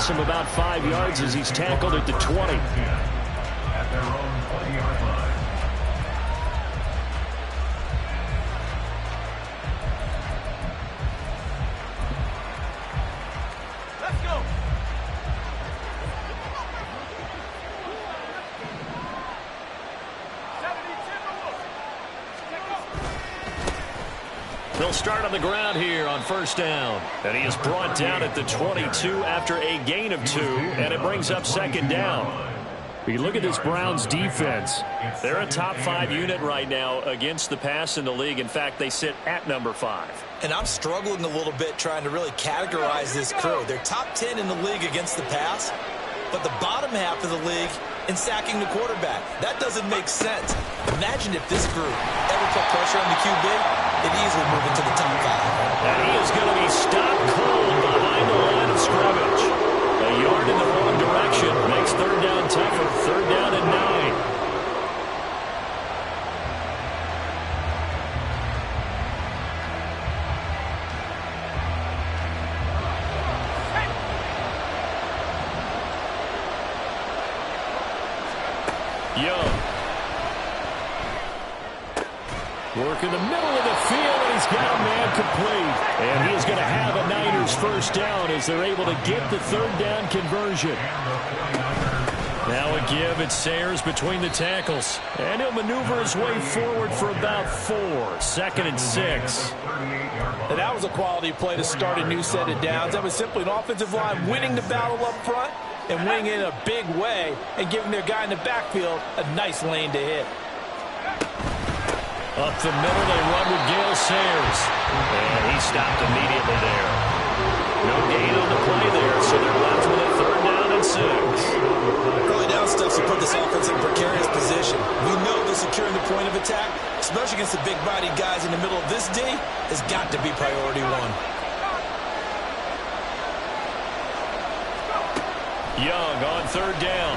loss of about 5 yards as he's tackled at the 20. At their own 20-yard line. Let's go. They'll start on the ground here on first down. And he is brought down at the 22 after a gain of 2, and it brings up second down. You look at this Browns defense. They're a top 5 unit right now against the pass in the league. In fact, they sit at number 5. And I'm struggling a little bit trying to really categorize this crew. They're top 10 in the league against the pass, but the bottom half of the league in sacking the quarterback. That doesn't make sense. Imagine if this group ever put pressure on the QB, it'd easily move into the top 5. And he is going to be stopped cold behind the line of scrimmage. A yard in the wrong direction makes third down tougher. Third down and 9. Young. Work in the middle of the field, and he's got a man complete. And he is going to have a Niners first down as they're able to get the third down conversion. Now a give. It's Sayers between the tackles. And he'll maneuver his way forward for about 4. Second and 6. And that was a quality play to start a new set of downs. That was simply an offensive line winning the battle up front and winning it in a big way and giving their guy in the backfield a nice lane to hit. Up the middle, they run with Gale Sayers. And he stopped immediately there. No gain on the play there, so they're left with a third down and 6. Early down stuff to put this offense in a precarious position. We know that securing the point of attack, especially against the big-bodied guys in the middle of this D, has got to be priority 1. Young on third down.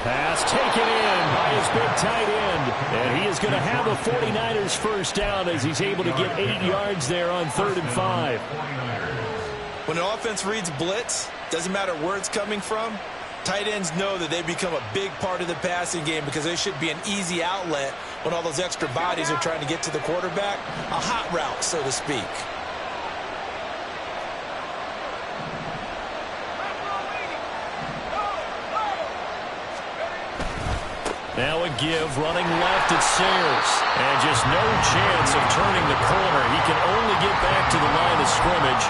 Pass taken in by his big tight end. And he is going to have a 49ers first down as he's able to get 8 yards there on 3rd and 5. When an offense reads blitz, doesn't matter where it's coming from, tight ends know that they become a big part of the passing game because they should be an easy outlet when all those extra bodies are trying to get to the quarterback. A hot route, so to speak. Now a give, running left, it's Sayers. And just no chance of turning the corner. He can only get back to the line of scrimmage.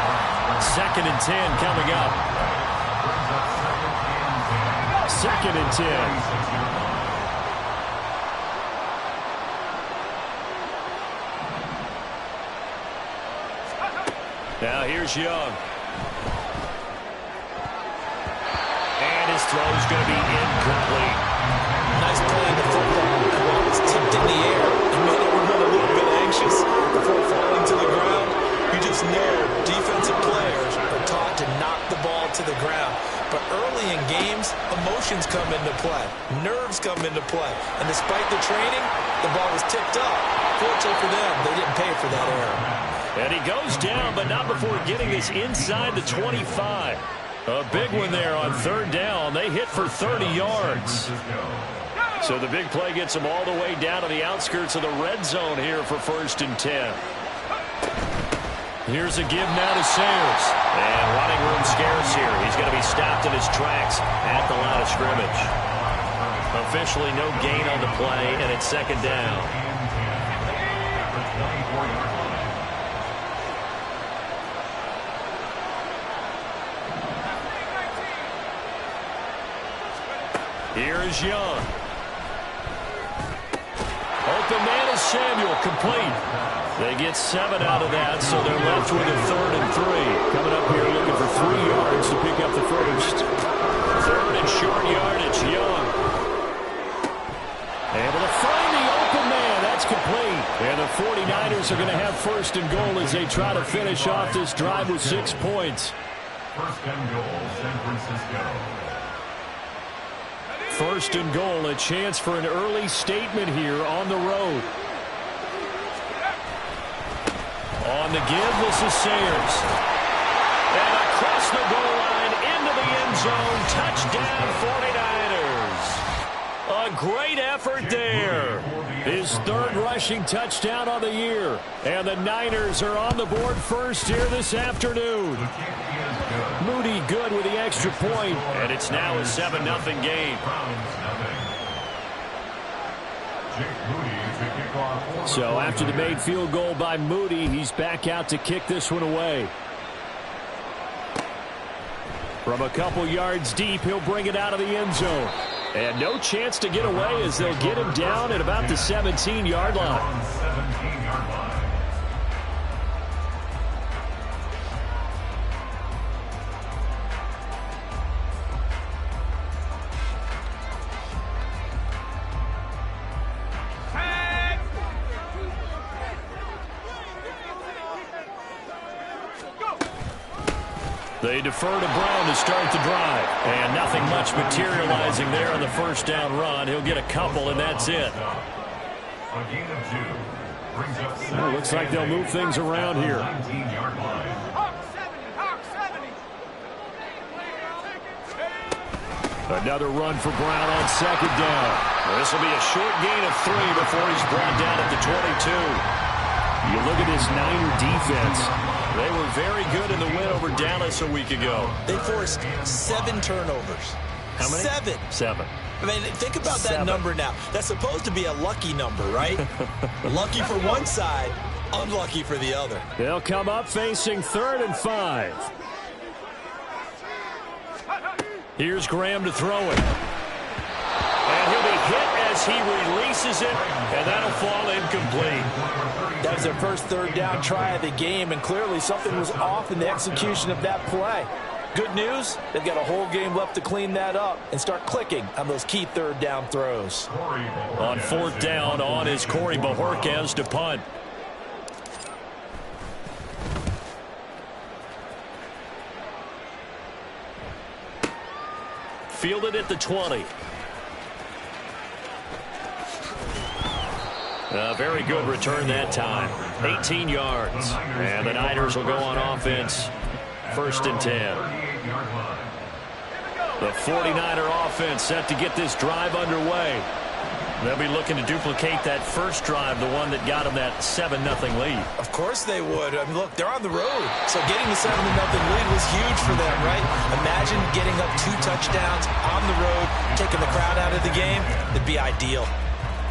2nd and 10 coming up. 2nd and 10. Now here's Young. And his throw's going to be incomplete. Nice play in the football. The ball was tipped in the air. It made everyone a little bit anxious before falling to the ground. You just know defensive players are taught to knock the ball to the ground. But early in games, emotions come into play. Nerves come into play. And despite the training, the ball was tipped up. Fortunately for them, they didn't pay for that error. And he goes down, but not before getting this inside the 25. A big one there on third down. They hit for 30 yards. So the big play gets them all the way down to the outskirts of the red zone here for 1st and 10. Here's a give now to Sayers. And running room scarce here. He's going to be stopped in his tracks at the line of scrimmage. Officially no gain on the play, and it's 2nd down. Here is Young. Open man is Samuel, complete. They get 7 out of that, so they're left with a 3rd and 3. Coming up here looking for 3 yards to pick up the first. 3rd and short yardage, Young. Able to find the open man. That's complete. And the 49ers are going to have 1st and goal as they try to finish off this drive with 6 points. 1st and goal, San Francisco. 1st and goal, a chance for an early statement here on the road. On the give, this is Sayers. And across the goal line Touchdown 49ers. A great effort there. His third rushing touchdown on the year. And the Niners are on the board first here this afternoon. Moody good with the extra point, and it's now a 7-0 game. So after the made field goal by Moody, he's back out to kick this one away. From a couple yards deep, he'll bring it out of the end zone. And no chance to get away as they'll get him down at about the 17-yard line. They defer to Brown to start the drive. And nothing much materializing there on the first down run. He'll get a couple, and that's it. Well, looks like they'll move things around here. Another run for Brown on second down. This will be a short gain of 3 before he's brought down at the 22. You look at this Niner defense. They were very good in the win over Dallas a week ago. They forced 7 turnovers. How many? 7. 7. I mean, think about that number now. That's supposed to be a lucky number, right? Lucky for one side, unlucky for the other. They'll come up facing 3rd and 5. Here's Graham to throw it. And he'll be hit as he releases it, and that'll fall incomplete. That was their first third down try of the game, and clearly something was off in the execution of that play. Good news, they've got a whole game left to clean that up and start clicking on those key third down throws. On 4th down, on is Corey Bojorquez to punt. Fielded at the 20. A very good return that time. 18 yards. And the Niners will go on offense. 1st and 10. The 49er offense set to get this drive underway. They'll be looking to duplicate that first drive, the one that got them that 7-0 lead. Of course they would. I mean, look, they're on the road. So getting the 7-0 lead was huge for them, right? Imagine getting up 2 touchdowns on the road, taking the crowd out of the game. It'd be ideal.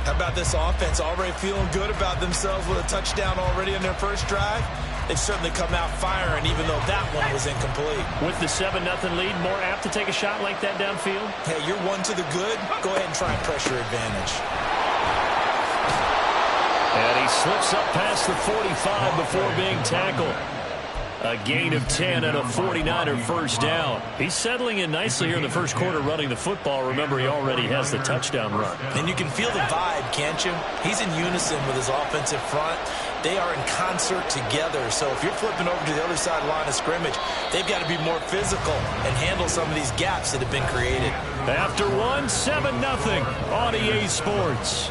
How about this offense already feeling good about themselves with a touchdown already in their first drive? They've certainly come out firing, even though that one was incomplete. With the 7-0 lead, more apt to take a shot like that downfield? Hey, you're one to the good. Go ahead and try and pressure advantage. And he slips up past the 45 before being tackled. A gain of 10 and a 49er first down. He's settling in nicely here in the first quarter running the football. Remember, he already has the touchdown run. And you can feel the vibe, can't you? He's in unison with his offensive front. They are in concert together. So if you're flipping over to the other side line of scrimmage, they've got to be more physical and handle some of these gaps that have been created. After one, 7-0 on EA Sports.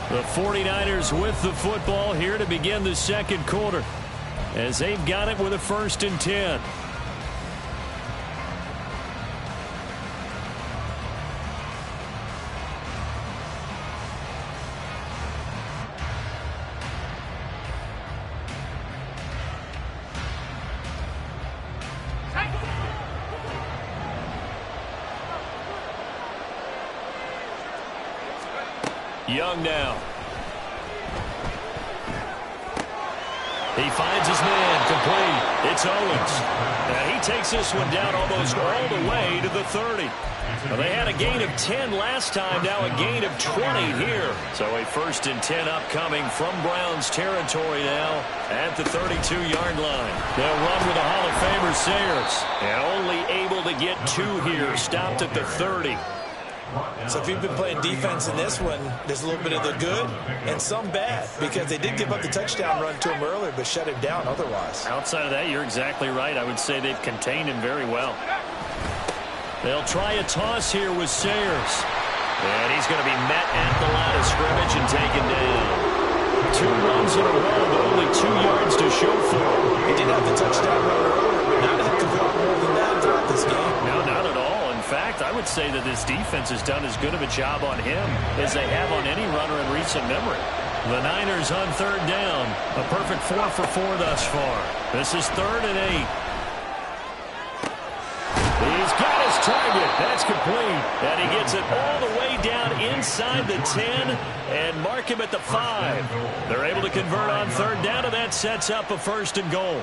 The 49ers with the football here to begin the second quarter as they've got it with a 1st and 10. Young now. He finds his man complete. It's Owens. And he takes this one down almost all the way to the 30. Well, they had a gain of 10 last time, now a gain of 20 here. So a 1st and 10 upcoming from Browns territory now at the 32-yard line. They'll run with the Hall of Famer Sayers. And only able to get 2 here, stopped at the 30. So if you've been playing defense in this one, there's a little bit of the good and some bad, because they did give up the touchdown run to him earlier but shut him down otherwise. Outside of that, you're exactly right. I would say they've contained him very well. They'll try a toss here with Sayers. And he's going to be met at the line of scrimmage and taken down. 2 runs in a row, but only 2 yards to show for him. He did have the touchdown run earlier, I would say that this defense has done as good of a job on him as they have on any runner in recent memory. The Niners on third down. A perfect 4 for 4 thus far. This is 3rd and 8. He's got his target. That's complete. And he gets it all the way down inside the 10 and mark him at the 5. They're able to convert on third down, and that sets up a 1st and goal.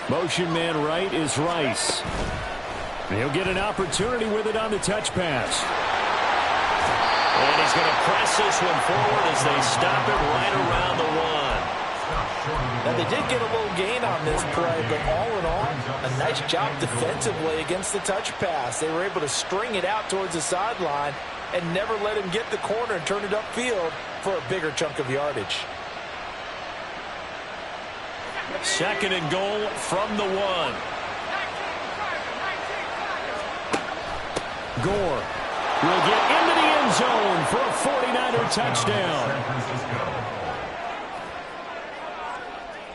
Motion man right is Rice. He'll get an opportunity with it on the touch pass. And he's going to press this one forward as they stop it right around the 1. Now, they did get a little gain on this play, but all in all, a nice job defensively against the touch pass. They were able to string it out towards the sideline and never let him get the corner and turn it upfield for a bigger chunk of yardage. 2nd and goal from the 1. Gore will get into the end zone for a 49er touchdown.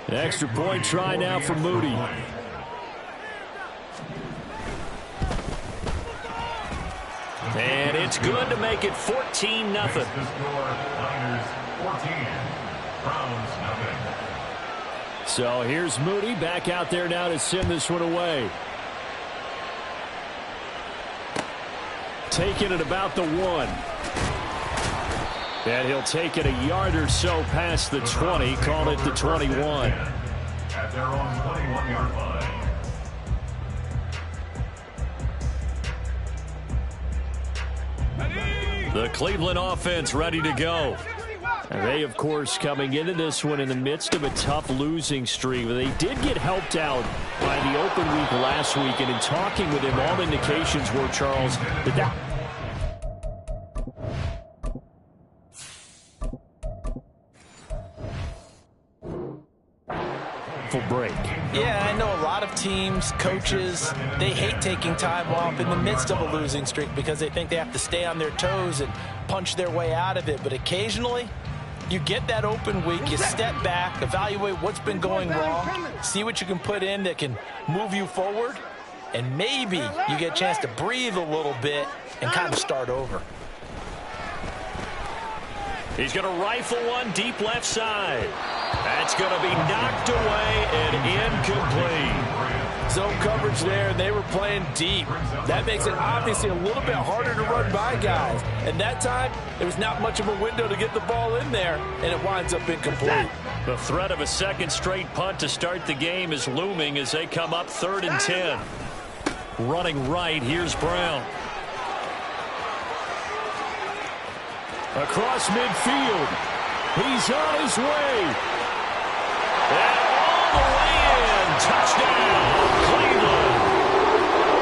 An extra point try now for Moody. And it's good to make it 14-0. Niners 14, Browns 0. So here's Moody back out there now to send this one away. Taking it about the 1. And he'll take it a yard or so past the 20, call it the 21. At their own 21-yard line. The Cleveland offense ready to go. And they, of course, coming into this one in the midst of a tough losing streak. But they did get helped out by the open week last week. And in talking with him, all indications were, Charles, that full break. Yeah, I know a lot of teams, coaches, they hate taking time off in the midst of a losing streak because they think they have to stay on their toes and punch their way out of it. But occasionally, you get that open week, you step back, evaluate what's been going wrong, see what you can put in that can move you forward, and maybe you get a chance to breathe a little bit and kind of start over. He's going to rifle one deep left side. That's going to be knocked away and incomplete. Zone coverage there, and they were playing deep. That makes it obviously a little bit harder to run by guys. And that time, there was not much of a window to get the ball in there, and it winds up incomplete. The threat of a second straight punt to start the game is looming as they come up 3rd and 10. Running right, here's Brown. Across midfield. He's on his way. And all the way in. Touchdown, Cleveland.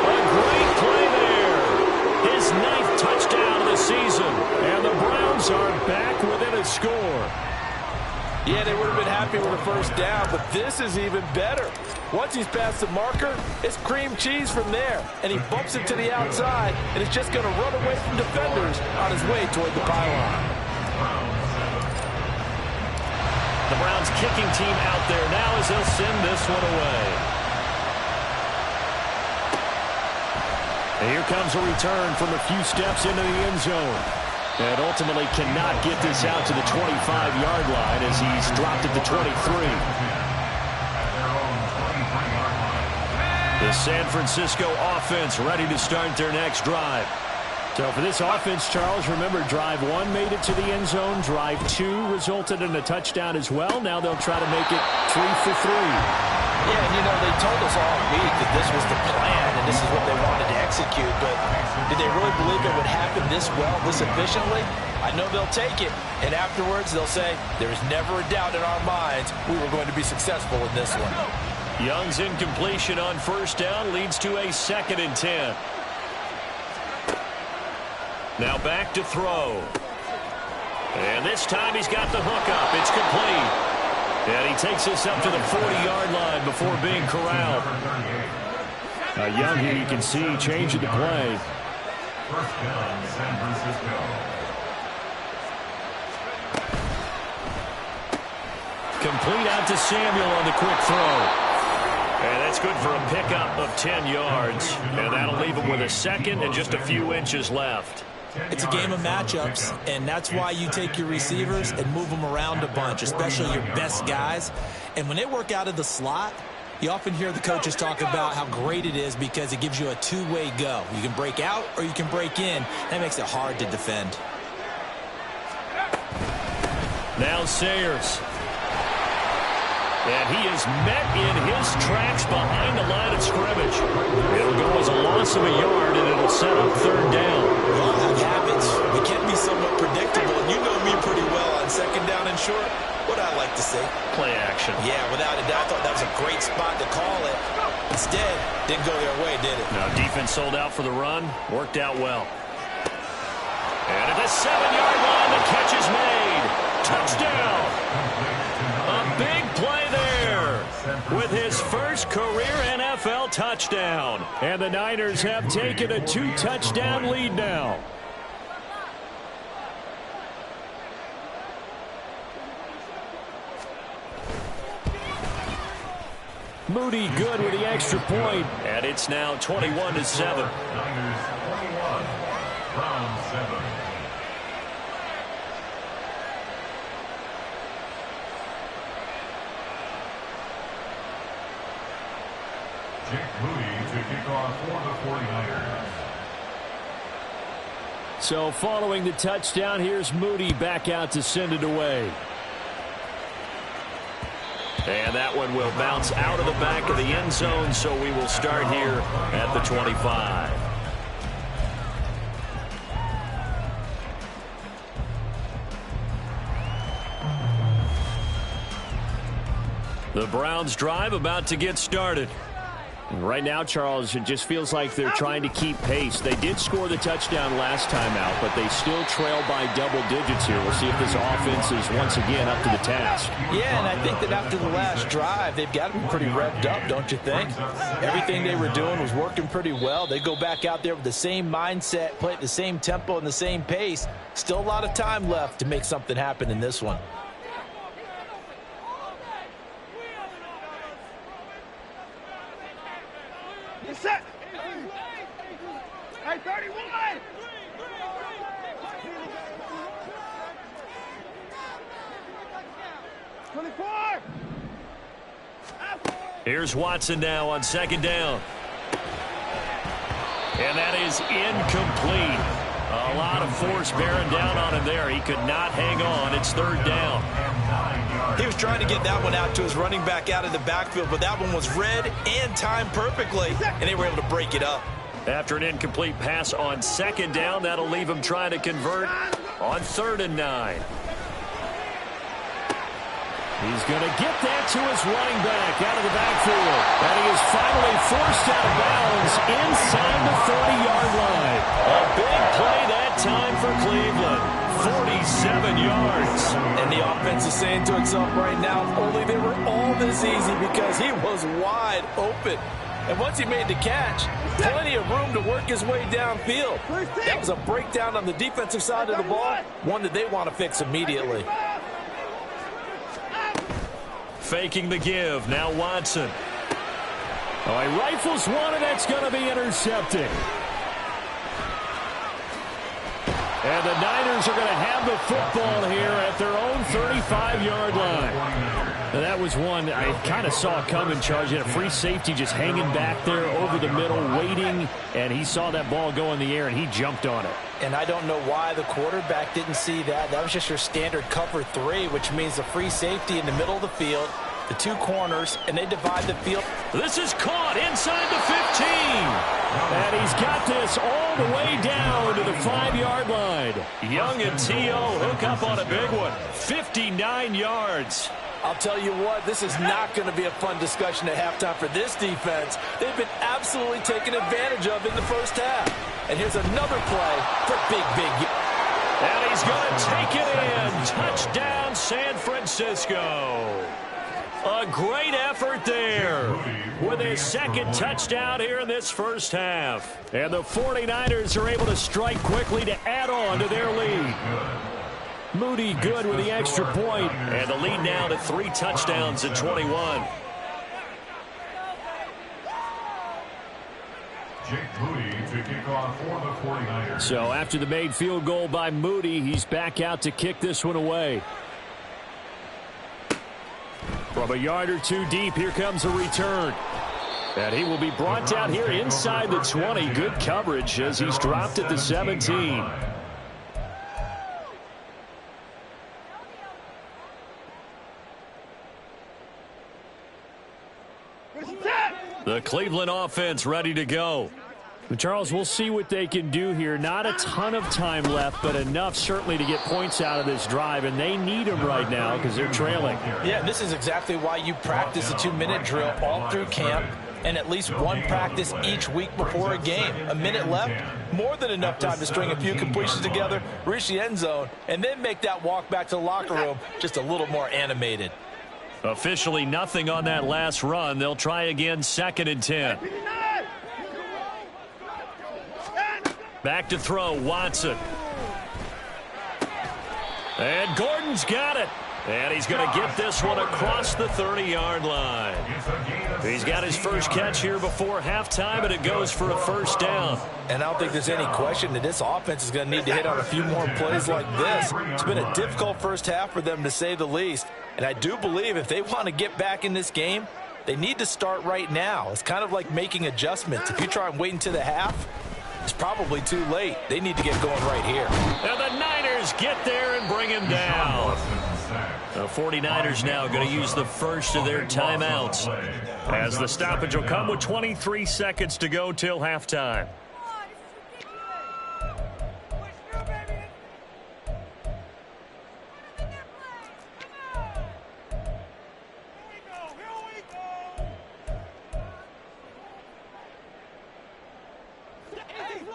A great play there. His 9th touchdown of the season. And the Browns are back within a score. Yeah, they would have been happy with a first down, but this is even better. Once he's past the marker, it's cream cheese from there. And he bumps it to the outside, and it's just going to run away from defenders on his way toward the pylon. The Browns kicking team out there now as they'll send this one away. And here comes a return from a few steps into the end zone. And ultimately cannot get this out to the 25-yard line as he's dropped at the 23. The San Francisco offense ready to start their next drive. So for this offense, Charles, remember, drive 1 made it to the end zone. Drive 2 resulted in a touchdown as well. Now they'll try to make it 3 for 3. Yeah, and you know, they told us all week that this was the plan and this is what they wanted to execute, but did they really believe it would happen this well, this efficiently? I know they'll take it, and afterwards they'll say, there's never a doubt in our minds we were going to be successful in this one. Young's incompletion on first down leads to a 2nd and 10. Now back to throw. And this time he's got the hook up. It's complete. And he takes us up to the 40-yard line before being corralled. Young here, you can see, changing the play. First down, San Francisco. Complete out to Samuel on the quick throw. And that's good for a pickup of 10 yards. And that'll leave him with a second and just a few inches left. It's a game of matchups, and that's why you take your receivers and move them around a bunch, especially your best guys. And when they work out of the slot, you often hear the coaches talk about how great it is because it gives you a two-way go. You can break out or you can break in. That makes it hard to defend. Now Sayers. And he is met in his tracks behind the line of scrimmage. It'll go as a loss of a yard, and it'll set up third down. Well, have habits. They can be somewhat predictable. And you know me pretty well on second down and short. What I like to say? Play action. Yeah, without a doubt. I thought that was a great spot to call it. Instead, didn't go their way, did it? No, defense sold out for the run. Worked out well. And at the 7-yard line, the catch is made. Touchdown. A big play there with his first career NFL touchdown. And the Niners have taken a 2-touchdown lead now. Moody good with the extra point. And it's now 21-7. Niners 21, Browns 7. Jake Moody to kick off for the 49ers. So following the touchdown, here's Moody back out to send it away. And that one will bounce out of the back of the end zone, so we will start here at the 25. The Browns drive about to get started. Right now, Charles, it just feels like they're trying to keep pace. They did score the touchdown last time out, but they still trail by double digits here. We'll see if this offense is once again up to the task. Yeah, and I think that after the last drive, they've got to be pretty revved up, don't you think? Everything they were doing was working pretty well. They go back out there with the same mindset, play at the same tempo and the same pace. Still a lot of time left to make something happen in this one. Set. Hey, 31. 24. Here's Watson now on second down. And that is incomplete. A lot of force bearing down on him there. He could not hang on. It's third down. He was trying to get that one out to his running back out of the backfield, but that one was read and timed perfectly, and they were able to break it up. After an incomplete pass on second down, that'll leave him trying to convert on 3rd and 9. He's going to get that to his running back out of the backfield. And he is finally forced out of bounds inside the 30-yard line. A big play that time for Cleveland. 47 yards. And the offense is saying to itself right now, if only they were all this easy, because he was wide open. And once he made the catch, plenty of room to work his way downfield. That was a breakdown on the defensive side of the ball, one that they want to fix immediately. Faking the give. Now Watson. Oh, he rifles one, and that's going to be intercepted. And the Niners are going to have the football here at their own 35-yard line. Now, that was one I kind of saw coming, Charles. He had a free safety just hanging back there over the middle, waiting, and he saw that ball go in the air, and he jumped on it. And I don't know why the quarterback didn't see that. That was just your standard cover 3, which means the free safety in the middle of the field, the two corners, and they divide the field. This is caught inside the 15. And he's got this all the way down to the 5-yard line. Young and T.O. hook up on a big one. 59 yards. I'll tell you what, this is not going to be a fun discussion at halftime for this defense. They've been absolutely taken advantage of in the first half. And here's another play for big. And he's going to take it in. Touchdown, San Francisco. A great effort there with his second touchdown here in this first half. And the 49ers are able to strike quickly to add on to their lead. Moody good with the extra point. And the lead now to 3 touchdowns at 21. Jake Moody to kick off for the 49ers. So after the made field goal by Moody, he's back out to kick this one away. From a yard or two deep, here comes a return. And he will be brought down here inside the 20. Good coverage as he's dropped at the 17. The Cleveland offense ready to go. Charles, we'll see what they can do here. Not a ton of time left, but enough certainly to get points out of this drive, and they need them right now because they're trailing. Yeah, this is exactly why you practice a 2-minute drill all through camp and at least one practice each week before a game. A minute left, more than enough time to string a few completions together, reach the end zone, and then make that walk back to the locker room just a little more animated. Officially nothing on that last run. They'll try again, 2nd and 10. Back to throw, Watson. And Gordon's got it. And he's going to get this one across the 30-yard line. He's got his first catch here before halftime, and it goes for a first down. And I don't think there's any question that this offense is going to need to hit on a few more plays like this. It's been a difficult first half for them, to say the least. And I do believe if they want to get back in this game, they need to start right now. It's kind of like making adjustments. If you try and wait until the half, it's probably too late. They need to get going right here. And the Niners get there and bring him down. The 49ers now going to use the first of their timeouts, as the stoppage will come with 23 seconds to go till halftime.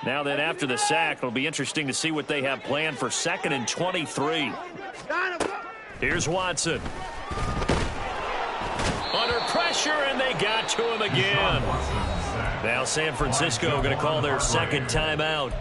Now then, after the sack, it'll be interesting to see what they have planned for 2nd and 23. Here's Watson. Under pressure, and they got to him again. Now San Francisco going to call their second timeout.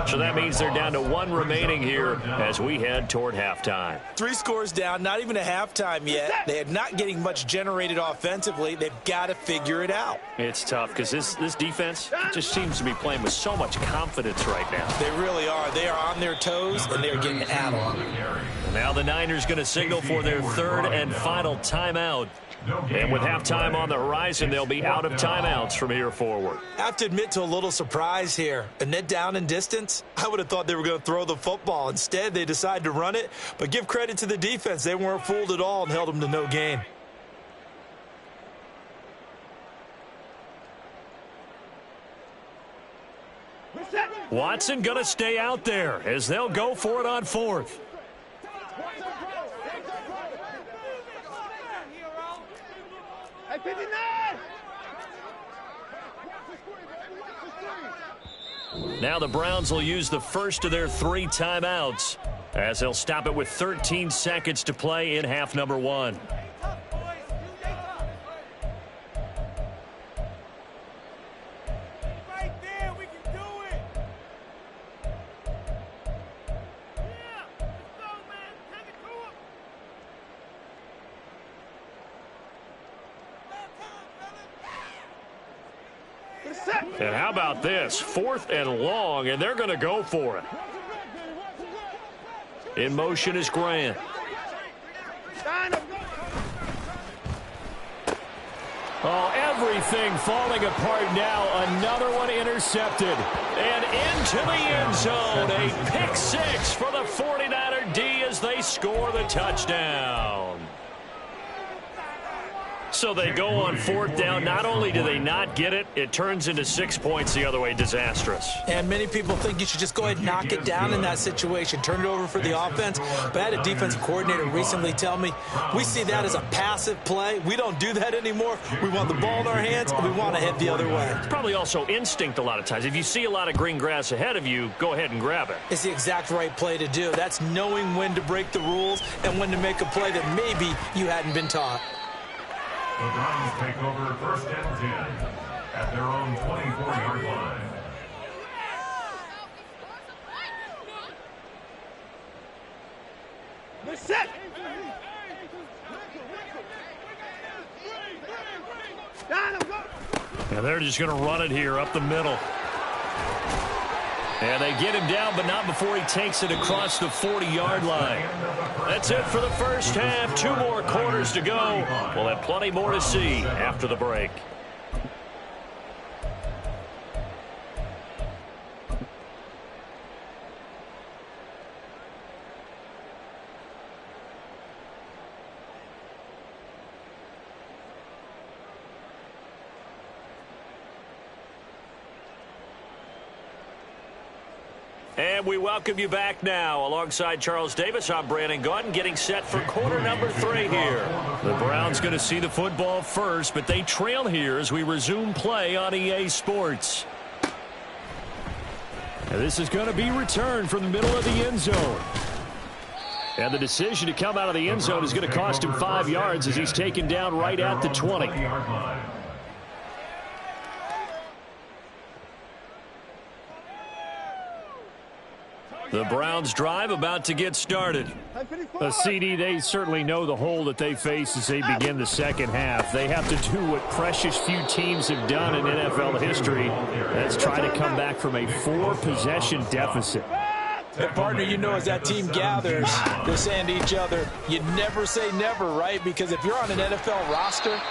So that means they're down to 1 remaining here as we head toward halftime. 3 scores down, not even a halftime yet. They are not getting much generated offensively. They've got to figure it out. It's tough because this defense just seems to be playing with so much confidence right now. They really are. They are on their toes, and they're getting at them. Now the Niners going to signal for their 3rd and final timeout. And with halftime on the horizon, they'll be out of timeouts from here forward. I have to admit to a little surprise here. A net down in distance, I would have thought they were going to throw the football. Instead, they decided to run it. But give credit to the defense. They weren't fooled at all and held them to no gain. Watson going to stay out there as they'll go for it on 4th. Now the Browns will use the first of their 3 timeouts as they'll stop it with 13 seconds to play in half number 1. And how about this? 4th and long, and they're going to go for it. In motion is Grant. Oh, everything falling apart now. Another one intercepted. And into the end zone. A pick 6 for the 49er D as they score the touchdown. So they go on 4th down. Not only do they not get it, it turns into 6 points the other way. Disastrous. And many people think you should just go ahead and knock it down in that situation. Turn it over for the offense. But I had a defensive coordinator recently tell me, we see that as a passive play. We don't do that anymore. We want the ball in our hands, and we want to head the other way. It's probably also instinct a lot of times. If you see a lot of green grass ahead of you, go ahead and grab it. It's the exact right play to do. That's knowing when to break the rules and when to make a play that maybe you hadn't been taught. The Browns take over 1st and 10 at their own 24-yard line. They're set. And they're just going to run it here up the middle. And they get him down, but not before he takes it across the 40-yard line. That's it for the first half. 2 more quarters to go. We'll have plenty more to see after the break. And we welcome you back now. Alongside Charles Davis, I'm Brandon Gaudin, getting set for quarter number 3 here. The Browns going to see the football first, but they trail here as we resume play on EA Sports. And this is going to be returned from the middle of the end zone. And the decision to come out of the end zone is going to cost him 5 yards as he's taken down right at the 20. The Browns drive about to get started. A CD, they certainly know the hole that they face as they begin the second half. They have to do what precious few teams have done in NFL history. That's try to come back from a 4-possession deficit. And partner, you know, as that team gathers, they're saying to each other, you never say never, right? Because if you're on an NFL roster,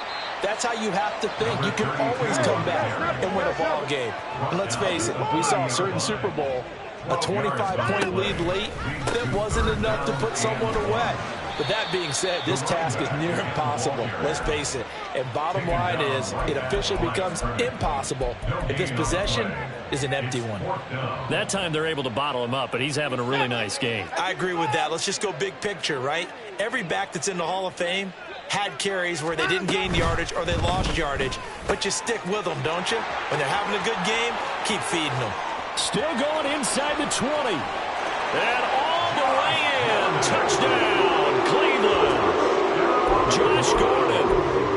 that's how you have to think. You can always come back and win a ball game. And let's face it, we saw a certain Super Bowl, a 25-point lead late, that wasn't enough to put someone away. But that being said, this task is near impossible. Let's face it. And bottom line is, it officially becomes impossible if this possession is an empty one. That time they're able to bottle him up, but he's having a really nice game. I agree with that. Let's just go big picture, right? Every back that's in the Hall of Fame had carries where they didn't gain yardage or they lost yardage. But you stick with them, don't you? When they're having a good game, keep feeding them. Still going inside the 20. And all the way in. Touchdown, Cleveland. Josh Gordon,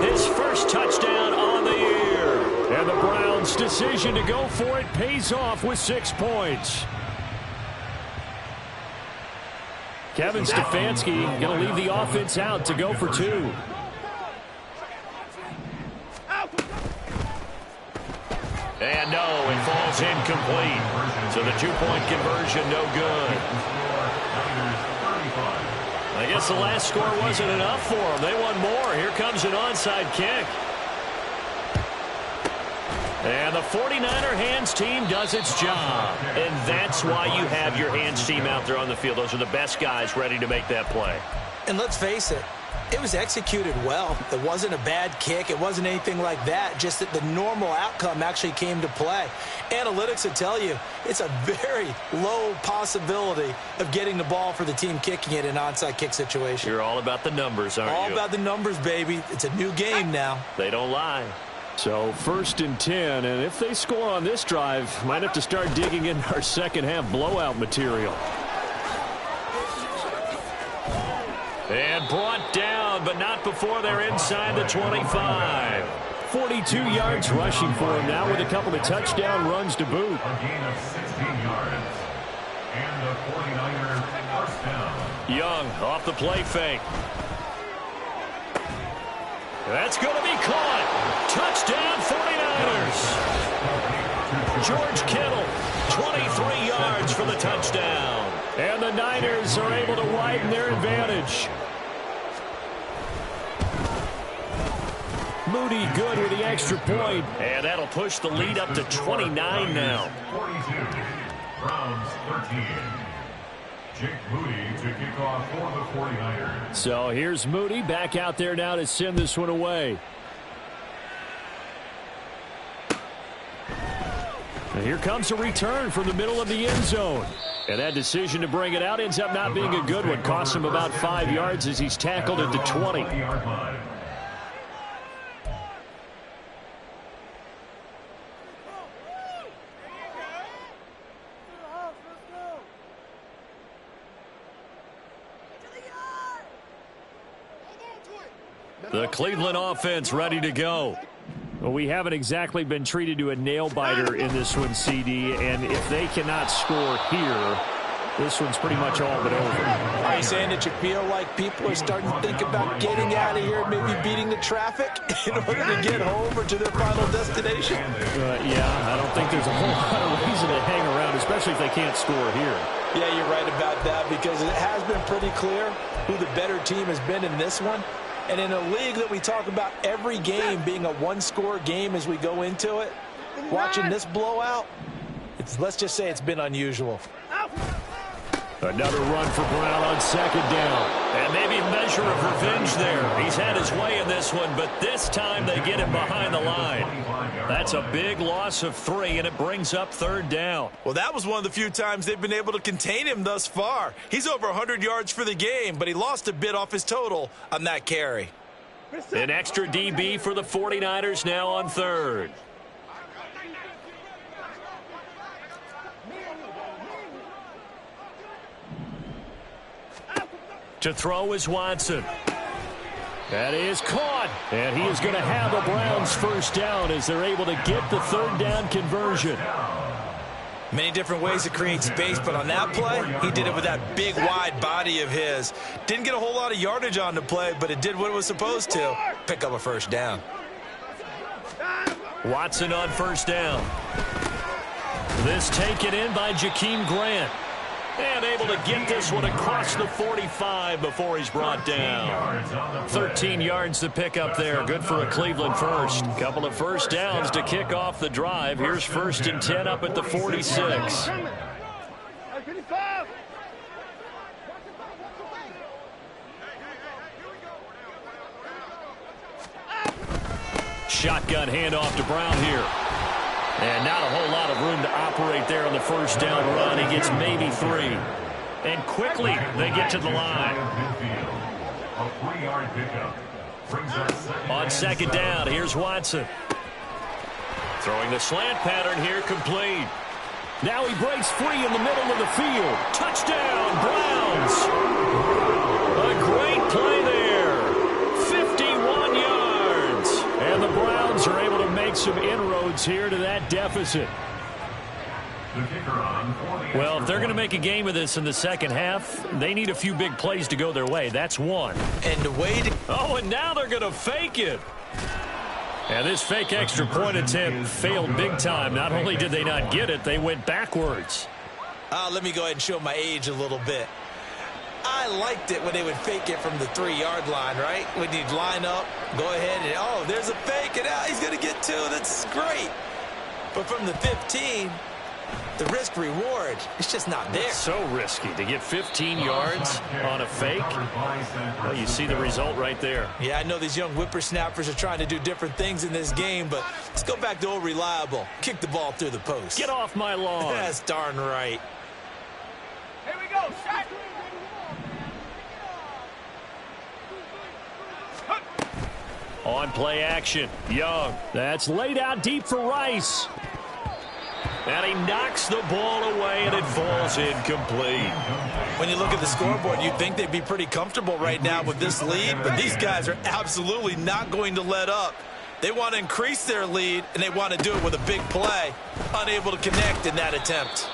his first touchdown on the year. And the Browns' decision to go for it pays off with 6 points. Kevin Stefanski going to leave the offense out to go for 2. And no, it falls incomplete. So the 2-point conversion, no good. I guess the last score wasn't enough for them. They want more. Here comes an onside kick. And the 49er hands team does its job. And that's why you have your hands team out there on the field. Those are the best guys ready to make that play. And let's face it, it was executed well. It wasn't a bad kick. It wasn't anything like that. Just that the normal outcome actually came to play. Analytics will tell you it's a very low possibility of getting the ball for the team kicking it in an onside kick situation. You're all about the numbers, aren't you? All about the numbers, baby. It's a new game now. They don't lie. So 1st and 10, and if they score on this drive, might have to start digging in our second half blowout material. And brought down, but not before they're inside the 25. 42 yards rushing for him now with a couple of touchdown runs to boot. A gain of 16 yards. And the 49ers first down. Young off the play fake. That's going to be caught. Touchdown 49ers. George Kittle, 23 yards for the touchdown. And the Niners are able to widen their advantage. Moody good with the extra point. And that'll push the lead up to 29 now. 42. Browns 13. Jake Moody to kick off for the 49ers. So here's Moody back out there now to send this one away. And here comes a return from the middle of the end zone. And that decision to bring it out ends up not being a good one. Costs him about 5 yards as he's tackled at the 20. The Cleveland offense ready to go. Well, we haven't exactly been treated to a nail-biter in this one, CD, and if they cannot score here, this one's pretty much all but over. Are you saying that you feel like people are starting to think about getting out of here, maybe beating the traffic in order to get home or to their final destination? Yeah, I don't think there's a whole lot of reason to hang around, especially if they can't score here. Yeah, you're right about that because it has been pretty clear who the better team has been in this one. And in a league that we talk about every game being a one-score game as we go into it, watching this blowout, let's just say it's been unusual. Another run for Brown on second down. And maybe a measure of revenge there. He's had his way in this one, but this time they get him behind the line. That's a big loss of 3, and it brings up third down. Well, that was one of the few times they've been able to contain him thus far. He's over 100 yards for the game, but he lost a bit off his total on that carry. An extra DB for the 49ers now on third. To throw is Watson. That is caught. And he is going to have a Browns first down as they're able to get the third down conversion. Many different ways to create space, but on that play, he did it with that big, wide body of his. Didn't get a whole lot of yardage on the play, but it did what it was supposed to. Pick up a first down. Watson on first down. This taken in by Jakeem Grant. And able to get this one across the 45 before he's brought down. 13 yards to pick up there. Good for a Cleveland first. Couple of first downs to kick off the drive. Here's 1st and 10 up at the 46. Shotgun handoff to Brown here. And not a whole lot of room to operate there on the first down run. He gets maybe 3. And quickly they get to the line. On second down, here's Watson. Throwing the slant pattern here, complete. Now he breaks free in the middle of the field. Touchdown, Browns. A great play there. 51 yards. And the Browns are able to make some inroads here to that deficit. Well, if they're going to make a game of this in the second half, they need a few big plays to go their way. That's one. And the way to... Oh, and now they're going to fake it. And this fake extra point attempt failed big time. Not only did they not get it, they went backwards. Let me go ahead and show my age a little bit. I liked it when they would fake it from the 3-yard line, right? When you'd line up, go ahead and, oh, there's a fake, and he's going to get 2. That's great. But from the 15, the risk-reward, it's just not there. It's so risky to get 15 yards on a fake. Well, you see the result right there. Yeah, I know these young whippersnappers are trying to do different things in this game, but let's go back to old reliable. Kick the ball through the post. Get off my lawn. That's darn right. Here we go, shot. On play action, Young. That's laid out deep for Rice. And he knocks the ball away, and it falls incomplete. When you look at the scoreboard, you'd think they'd be pretty comfortable right now with this lead, but these guys are absolutely not going to let up. They want to increase their lead, and they want to do it with a big play. Unable to connect in that attempt.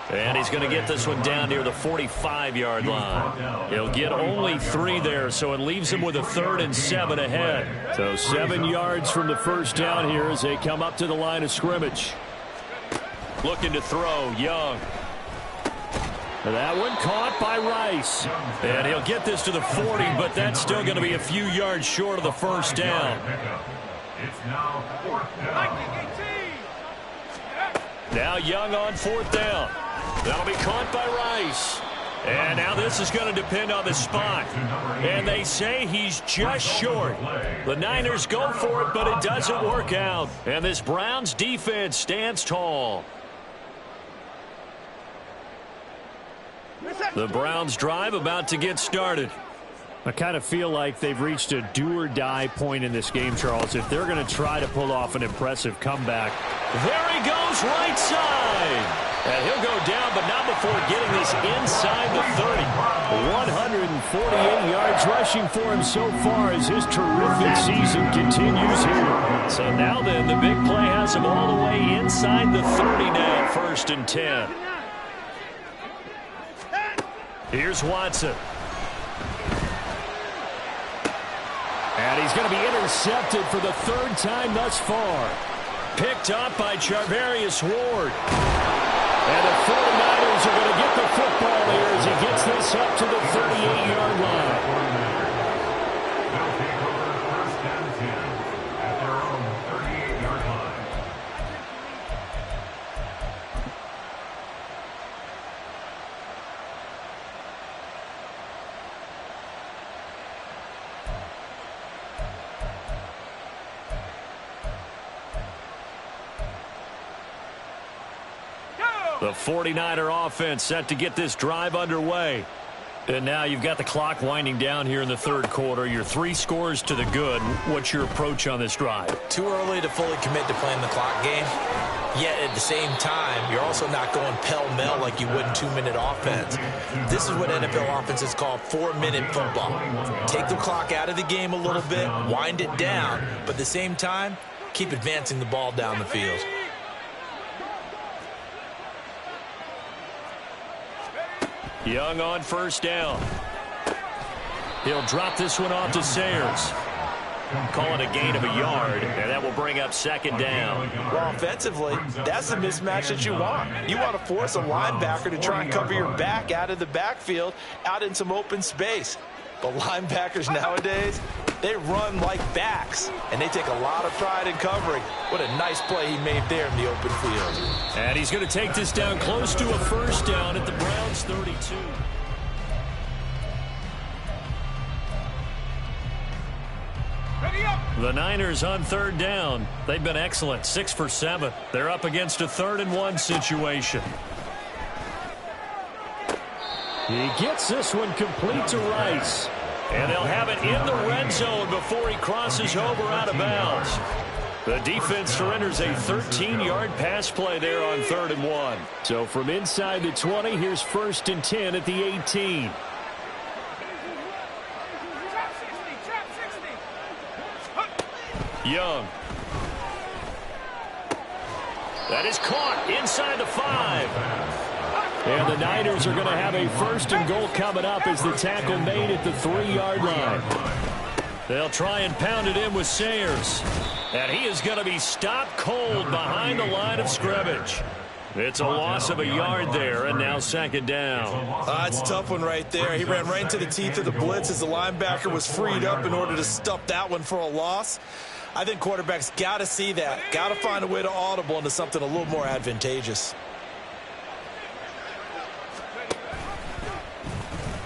And he's going to get this one down near the 45-yard line. He'll get only 3 there, so it leaves him with a 3rd and 7 ahead. So 7 yards from the first down here as they come up to the line of scrimmage. Looking to throw, Young. That one caught by Rice. And he'll get this to the 40, but that's still going to be a few yards short of the first down. It's now 4th down. Now Young on 4th down. That'll be caught by Rice. And now this is going to depend on the spot. And they say he's just short. The Niners go for it, but it doesn't work out. And this Browns defense stands tall. The Browns drive about to get started. I kind of feel like they've reached a do-or-die point in this game, Charles, if they're going to try to pull off an impressive comeback. There he goes, right side. And he'll go down, but not before getting this inside the 30. 48 yards rushing for him so far as his terrific season continues here. So now then, the big play has him all the way inside the 30 now, 1st and 10. Here's Watson. And he's going to be intercepted for the 3rd time thus far. Picked up by Charvarius Ward. And the 49ers are going to get the football here as he gets this up to the 38-yard line. They'll take over 1st and 10 at their own 38-yard line. The 49er offense set to get this drive underway. And now you've got the clock winding down here in the 3rd quarter. Your 3 scores to the good. What's your approach on this drive? Too early to fully commit to playing the clock game. Yet at the same time, you're also not going pell-mell like you would in 2-minute offense. This is what NFL offenses call 4-minute football. Take the clock out of the game a little bit, wind it down, but at the same time, keep advancing the ball down the field. Young on 1st down. He'll drop this one off to Sayers. Call it a gain of a yard, and that will bring up 2nd down. Well, offensively, that's the mismatch that you want. You want to force a linebacker to try and cover your back out of the backfield, out in some open space. But linebackers nowadays, they run like backs, and they take a lot of pride in covering. What a nice play he made there in the open field. And he's going to take this down close to a 1st down at the Browns' 32. The Niners on 3rd down. They've been excellent, 6 for 7. They're up against a 3rd and 1 situation. He gets this one complete to Rice. And they'll have it in the red zone before he crosses over out of bounds. The defense surrenders a 13-yard pass play there on 3rd and 1. So from inside the 20, here's 1st and 10 at the 18. Young. That is caught inside the 5. And the Niners are going to have a 1st and goal coming up as the tackle made at the 3-yard line. They'll try and pound it in with Sayers. And he is going to be stopped cold behind the line of scrimmage. It's a loss of a yard there, and now 2nd down. It's a tough one right there. He ran right into the teeth of the blitz as the linebacker was freed up in order to stuff that one for a loss. I think quarterbacks got to see that. Got to find a way to audible into something a little more advantageous.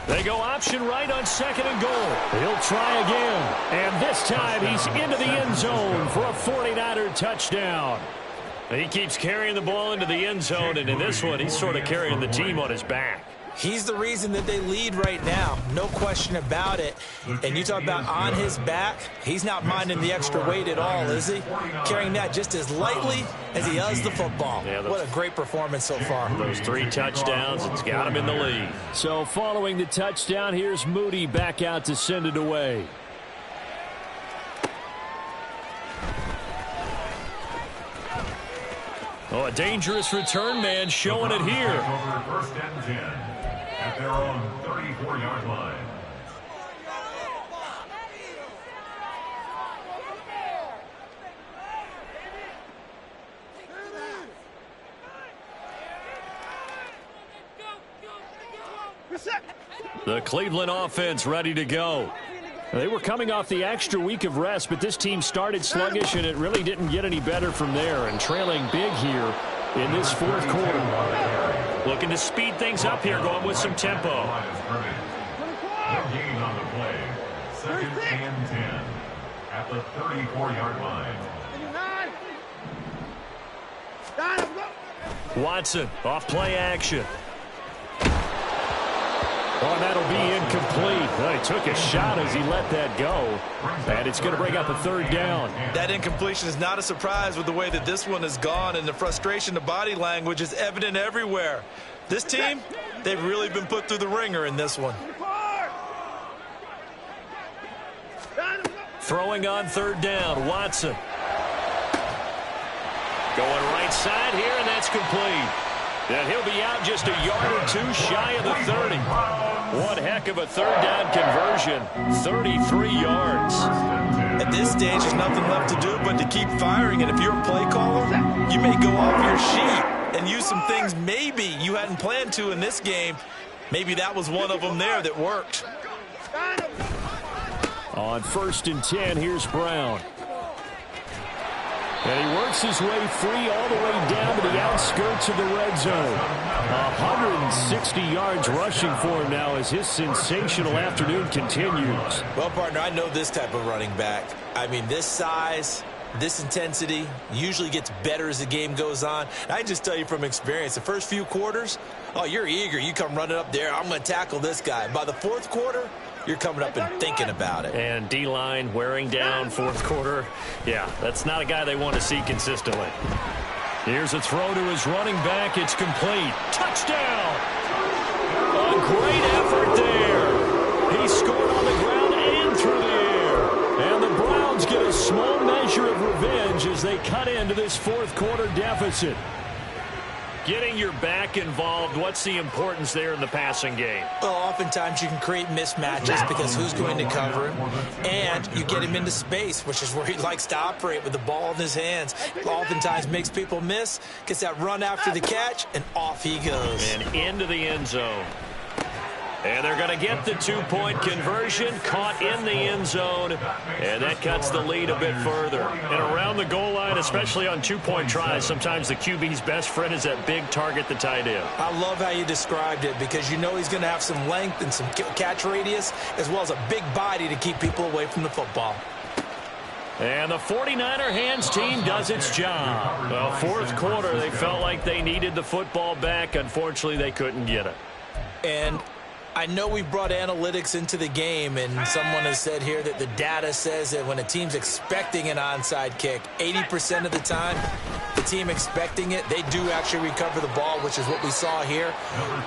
They go option right on 2nd and goal. He'll try again. And this time he's into the end zone for a 49er touchdown. He keeps carrying the ball into the end zone, and in this one, he's sort of carrying the team on his back. He's the reason that they lead right now. No question about it. And you talk about on his back, he's not minding the extra weight at all, is he? Carrying that just as lightly as he does the football. Yeah, what a great performance so far. Those 3 touchdowns, it's got him in the lead. So following the touchdown, here's Moody back out to send it away. Oh, a dangerous return man showing it here. Over 1st and 10 at their own 34-yard line. The Cleveland offense ready to go. They were coming off the extra week of rest, but this team started sluggish, and it really didn't get any better from there, and trailing big here in this 4th quarter. Looking to speed things up here, going with some tempo. No gain on the play. 2nd and 10 at the 34-yard line. Watson off play action. Oh, and that'll be incomplete. Well, he took a shot as he let that go. And it's going to bring up a 3rd down. That incompletion is not a surprise with the way that this one has gone, and the frustration, the body language is evident everywhere. This team, they've really been put through the ringer in this one. throwing on third down. Watson. Going right side here, and that's complete. And he'll be out just a yard or two shy of the 30. One heck of a third down conversion. 33 yards. At this stage, there's nothing left to do but to keep firing. And if you're a play caller, you may go off your sheet and use some things maybe you hadn't planned to in this game. Maybe that was one of them there that worked. On 1st and 10, here's Brown. And he works his way free all the way down to the outskirts of the red zone. 160 yards rushing for him now as his sensational afternoon continues. Well, partner, I know this type of running back. I mean, this size, this intensity usually gets better as the game goes on. And I just tell you from experience, the first few quarters, oh, you're eager. You come running up there, I'm going to tackle this guy. By the fourth quarter, you're coming up and thinking about it. And D-line wearing down fourth quarter. Yeah, that's not a guy they want to see consistently. Here's a throw to his running back. It's complete. Touchdown! A great effort there. He scored on the ground and through the air. And the Browns get a small measure of revenge as they cut into this fourth quarter deficit. Getting your back involved, what's the importance there in the passing game? Well, oftentimes you can create mismatches because who's going to cover him? And you get him into space, which is where he likes to operate with the ball in his hands. Oftentimes makes people miss, gets that run after the catch, and off he goes. And into the end zone. And they're going to get the two-point conversion, caught in the end zone, and that cuts the lead a bit further. And around the goal line, especially on two-point tries, sometimes the QB's best friend is that big target, the tight end. I love how you described it because you know he's going to have some length and some catch radius as well as a big body to keep people away from the football. And the 49er hands team does its job. Well, fourth quarter, they felt like they needed the football back. Unfortunately, they couldn't get it. And I know we brought analytics into the game, and someone has said here that the data says that when a team's expecting an onside kick, 80% of the time, the team expecting it, they do actually recover the ball, which is what we saw here.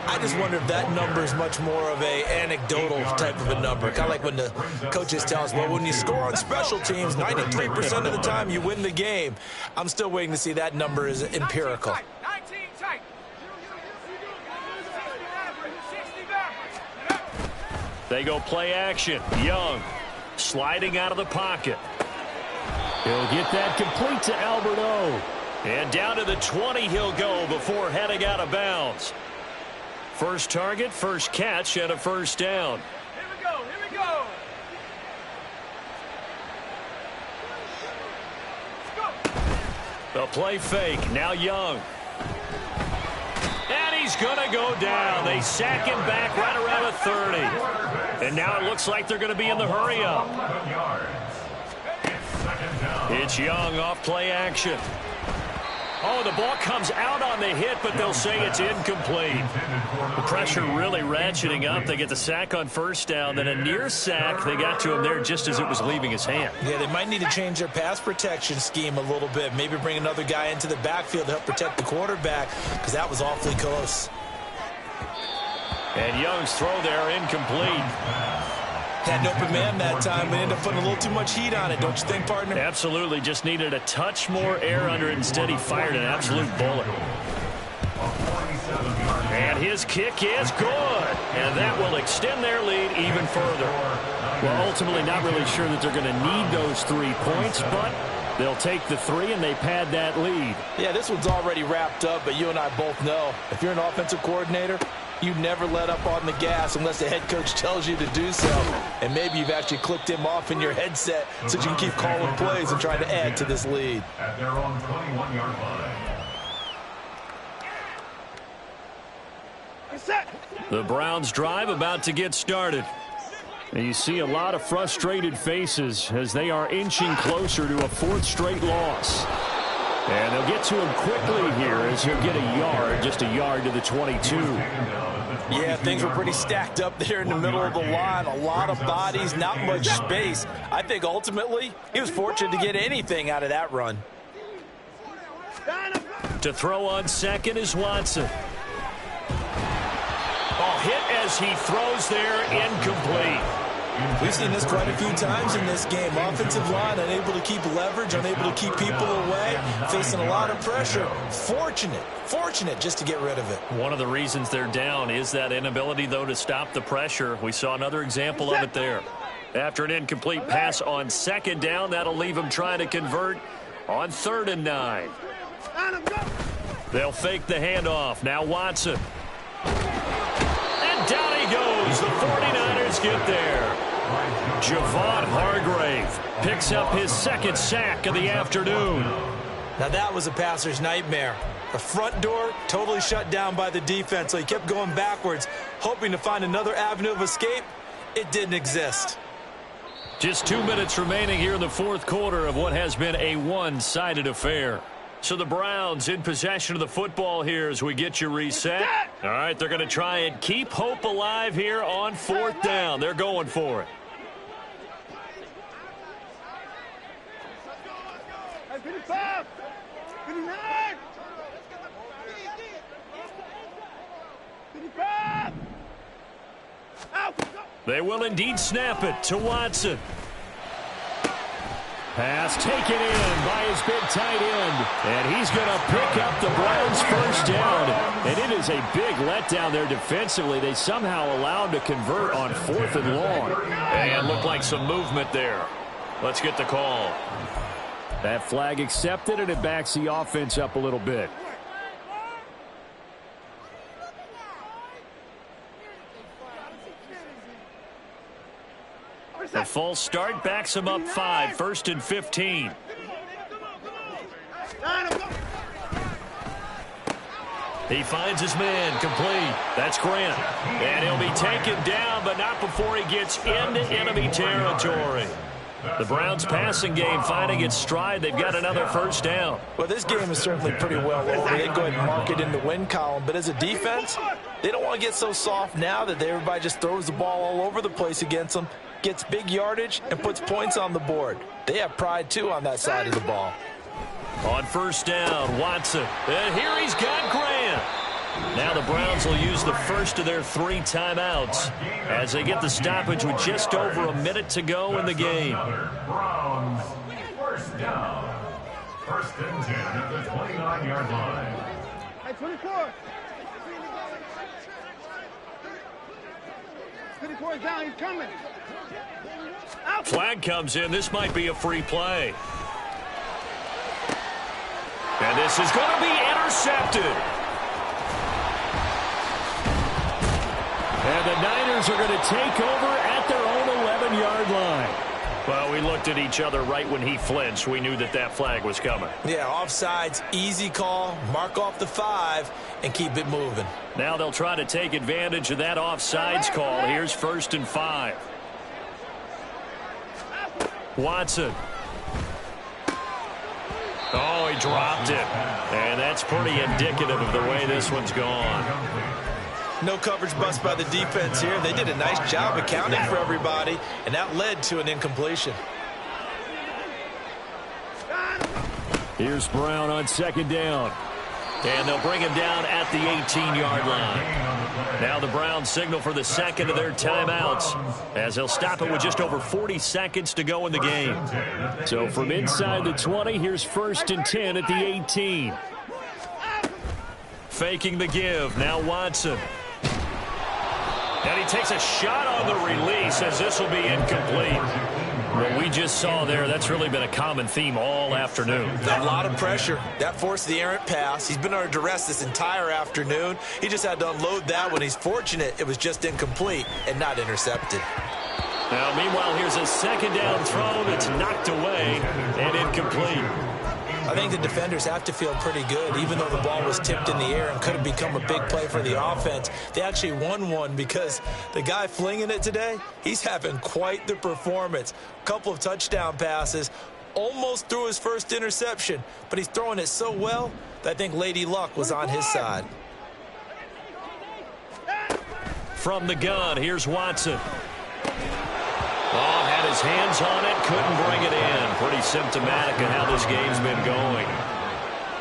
I just wonder if that number is much more of a anecdotal type of a number. Kind of like when the coaches tell us, well, when you score on special teams, 93% of the time you win the game. I'm still waiting to see that number is empirical. They go play action. Young sliding out of the pocket. He'll get that complete to Albert O. And down to the 20 he'll go before heading out of bounds. First target, first catch, and a first down. Here we go, here we go. The play fake, now Young. And he's going to go down. They sack him back right around the 30. And now it looks like they're going to be in the hurry-up. It's Young off play action. Oh, the ball comes out on the hit, but they'll say it's incomplete. The pressure really ratcheting up. They get the sack on first down, then a near sack. They got to him there just as it was leaving his hand. Yeah, they might need to change their pass protection scheme a little bit. Maybe bring another guy into the backfield to help protect the quarterback, because that was awfully close. And Young's throw there incomplete. Had an open man that time. We ended up putting a little too much heat on it, don't you think, partner? Absolutely. Just needed a touch more air under it. Instead, he fired an absolute bullet. And his kick is good. And that will extend their lead even further. Well, ultimately, not really sure that they're going to need those 3 points, but they'll take the 3 and they pad that lead. Yeah, this one's already wrapped up, but you and I both know if you're an offensive coordinator, you never let up on the gas unless the head coach tells you to do so. And maybe you've actually clicked him off in your headset so you can keep calling plays and trying to add to this lead. At their own 21-yard line. The Browns drive about to get started. And you see a lot of frustrated faces as they are inching closer to a 4th straight loss. And they'll get to him quickly here as he'll get a yard, just a yard to the 22. Yeah, things were pretty stacked up there in the middle of the line. A lot of bodies, not much space. I think ultimately he was fortunate to get anything out of that run. To throw on second is Watson. Oh, hit as he throws there, incomplete. We've seen this quite a few times in this game. Offensive line unable to keep leverage, unable to keep people away, facing a lot of pressure. Fortunate just to get rid of it. One of the reasons they're down is that inability, though, to stop the pressure. We saw another example of it there. After an incomplete pass on second down, that'll leave them trying to convert on 3rd and 9. They'll fake the handoff. Now Watson. And down he goes. The 49ers get there. Javon Hargrave picks up his 2nd sack of the afternoon. Now that was a passer's nightmare. The front door totally shut down by the defense, so he kept going backwards, hoping to find another avenue of escape. It didn't exist. Just 2 minutes remaining here in the 4th quarter of what has been a one-sided affair. So the Browns in possession of the football here as we get you reset. All right, they're going to try and keep hope alive here on 4th down. They're going for it. They will indeed snap it to Watson. Pass taken in by his big tight end. And he's going to pick up the Browns' 1st down. And it is a big letdown there defensively. They somehow allowed to convert on 4th and long. And looked like some movement there. Let's get the call. That flag accepted, and it backs the offense up a little bit. The false start backs him up 5, 1st and 15. He finds his man complete. That's Grant. And he'll be taken down, but not before he gets into enemy territory. The Browns passing game finding its stride. They've got another 1st down. Well, this game is certainly pretty well over. They go ahead and mark it in the win column. But as a defense, they don't want to get so soft now that everybody just throws the ball all over the place against them, gets big yardage, and puts points on the board. They have pride, too, on that side of the ball. On 1st down, Watson. And here he's got Grant. Now the Browns will use the first of their 3 timeouts as they get the stoppage with just over a minute to go in the game. Browns, 1st down. 1st and 10 at the 29-yard line. Hey, 24. 24 is down. He's coming. Flag comes in. This might be a free play. And this is going to be intercepted. And the Niners are going to take over at their own 11-yard line. Well, we looked at each other right when he flinched. We knew that that flag was coming. Yeah, offsides, easy call, mark off the 5, and keep it moving. Now they'll try to take advantage of that offsides call. Here's 1st and 5. Watson. Oh, he dropped it. And that's pretty indicative of the way this one's gone. No coverage bust by the defense here. They did a nice job accounting for everybody, and that led to an incompletion. Here's Brown on 2nd down. And they'll bring him down at the 18-yard line. Now the Browns signal for the 2nd of their timeouts as they'll stop it with just over 40 seconds to go in the game. So from inside the 20, here's 1st and 10 at the 18. Faking the give. Now Watson. And he takes a shot on the release as this will be incomplete. What we just saw there, that's really been a common theme all afternoon. A lot of pressure. That forced the errant pass. He's been under duress this entire afternoon. He just had to unload that one. He's fortunate it was just incomplete and not intercepted. Now, meanwhile, here's a 2nd down throw that's knocked away and incomplete. I think the defenders have to feel pretty good, even though the ball was tipped in the air and could have become a big play for the offense. They actually won one because the guy flinging it today, he's having quite the performance. A couple of touchdown passes, almost threw his first interception, but he's throwing it so well that I think Lady Luck was on his side. From the gun, here's Watson. Oh, had his hands on it, couldn't bring it in. Pretty symptomatic of how this game's been going.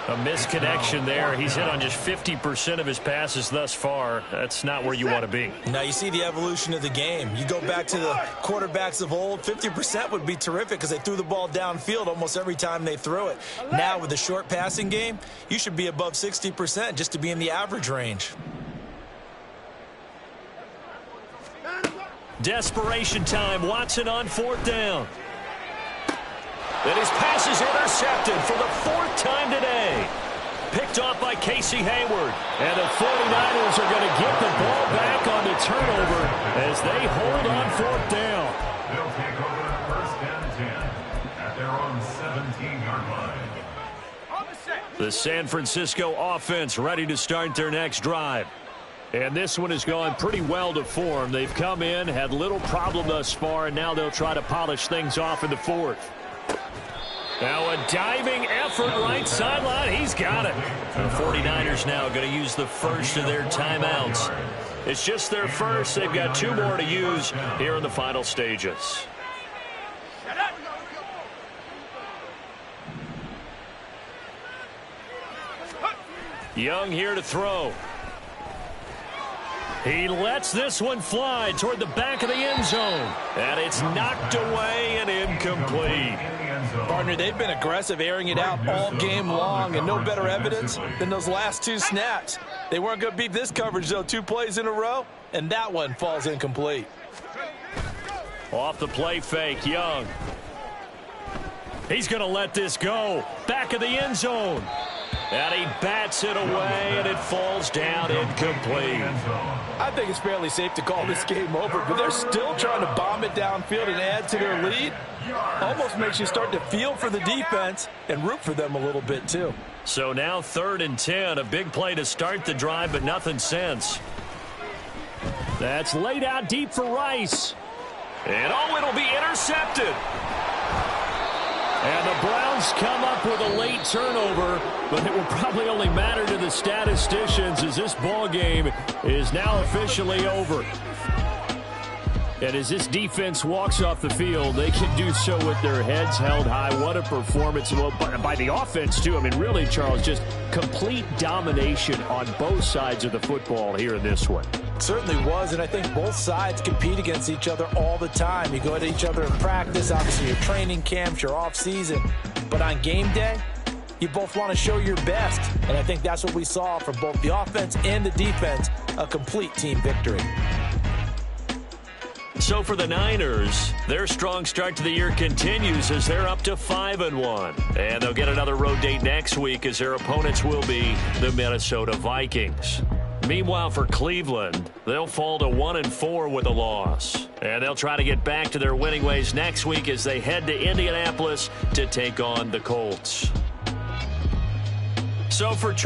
A misconnection there. He's hit on just 50% of his passes thus far. That's not where you want to be. Now you see the evolution of the game. You go back to the quarterbacks of old, 50% would be terrific because they threw the ball downfield almost every time they threw it. Now with the short passing game, you should be above 60% just to be in the average range. Desperation time. Watson on 4th down. And his pass is intercepted for the 4th time today. Picked off by Casey Hayward. And the 49ers are going to get the ball back on the turnover as they hold on 4th down. They'll take over 1st and 10 at their own 17-yard line. The San Francisco offense ready to start their next drive. And this one has gone pretty well to form. They've come in, had little problem thus far, and now they'll try to polish things off in the 4th. Now a diving effort right sideline. He's got it. The 49ers now going to use the first of their timeouts. It's just their first. They've got 2 more to use here in the final stages. Young here to throw. He lets this one fly toward the back of the end zone. And it's knocked away and incomplete. Partner, they've been aggressive, airing it out all game long, and no better evidence than those last 2 snaps. They weren't going to beat this coverage, though, 2 plays in a row, and that one falls incomplete. Off the play fake, Young. He's going to let this go. Back of the end zone. And he bats it away, and it falls down incomplete. I think it's fairly safe to call this game over, but they're still trying to bomb it downfield and add to their lead. Almost makes you start to feel for the defense and root for them a little bit, too. So now 3rd and 10, a big play to start the drive, but nothing since. That's laid out deep for Rice. And, oh, it'll be intercepted. And the Browns come up with a late turnover, but it will probably only matter to the statisticians as this ball game is now officially over. And as this defense walks off the field, they can do so with their heads held high. What a performance by the offense, too. I mean, really, Charles, just complete domination on both sides of the football here in this one. Certainly was, and I think both sides compete against each other all the time. You go at each other in practice, obviously your training camps, your off-season. But on game day, you both want to show your best. And I think that's what we saw from both the offense and the defense, a complete team victory. So for the Niners, their strong start to the year continues as they're up to 5-1. And they'll get another road date next week as their opponents will be the Minnesota Vikings. Meanwhile, for Cleveland, they'll fall to 1-4 with a loss. And they'll try to get back to their winning ways next week as they head to Indianapolis to take on the Colts. So for